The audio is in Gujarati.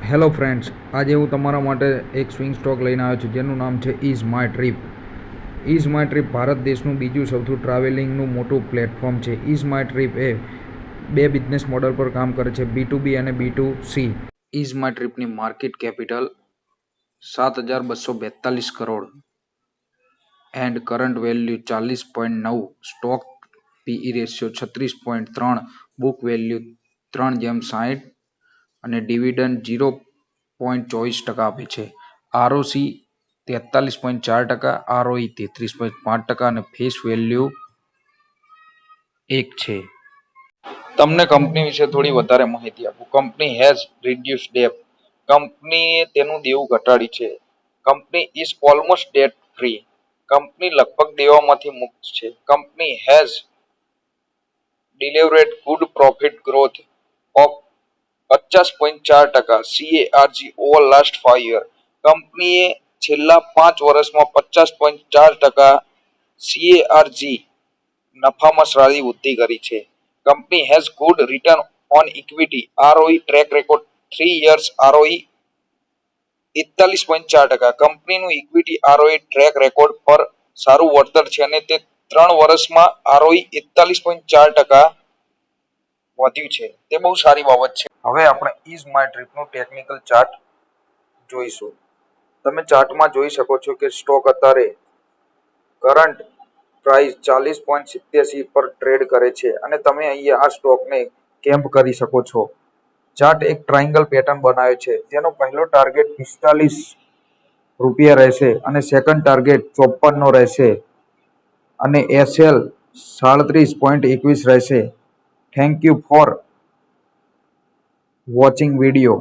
હેલો ફ્રેન્ડ્સ, આજે હું તમારા માટે એક સ્વિંગ સ્ટોક લઈને આવ્યો છું જેનું નામ છે is my trip. Is my trip Bharat દેશનું બીજું સૌથી ટ્રાવેલિંગનું મોટું પ્લેટફોર્મ છે. ઇઝ માય ટ્રીપ એ બે બિઝનેસ મોડલ પર કામ કરે છે, B2B અને B2C. ઇઝ માય ટ્રીપની market capital 7,242 crore and current value 40.9, stock PE ratio 36.3, book value 3/60 અને ડિવિડન્ડ 0.24% આપે છે. ROC 43.4%, ROE 33.5% અને ફેસ વેલ્યુ 1 છે. તમને કંપની વિશે થોડી વધારે માહિતી આપું. Company has reduce date. કંપનીએ તેનું દેવું ઘટાડી છે. Company is almost date free. Company લગભગ દેવામાંથી મુક્ત છે. Company has delivered good profit growth of 50.4% CAGR over last 5 years. કંપનીએ છેલ્લા 5 વર્ષમાં 50.4% CAGR નફામાં સારી વૃદ્ધિ કરી છે. Company has good return on equity ROE track record 3 years ROE 41.4%. કંપનીનું ઇક્વિટી ROE ટ્રેક રેકોર્ડ પર સારું વળતર છે અને તે 3 વર્ષમાં ROE 41.4% વધ્યું છે. તે બહુ સારી બાબત છે. હવે આપણે ઇઝ માય ટ્રીપનું ટેકનિકલ ચાર્ટ જોઈશું. તમે ચાર્ટમાં જોઈ શકો છો કે સ્ટોક અત્યારે કરંટ પ્રાઇસ 40.87 પર ટ્રેડ કરે છે અને તમે અહીંયા આ સ્ટોકને કેમ્પ કરી શકો છો. ચાર્ટ એક ટ્રાયંગલ પેટર્ન બનાવે છે. તેનો પહેલો ટાર્ગેટ 45 રૂપિયા રહેશે અને સેકન્ડ ટાર્ગેટ 54 નો રહેશે અને SL 37.21 રહેશે. Thank you for watching video.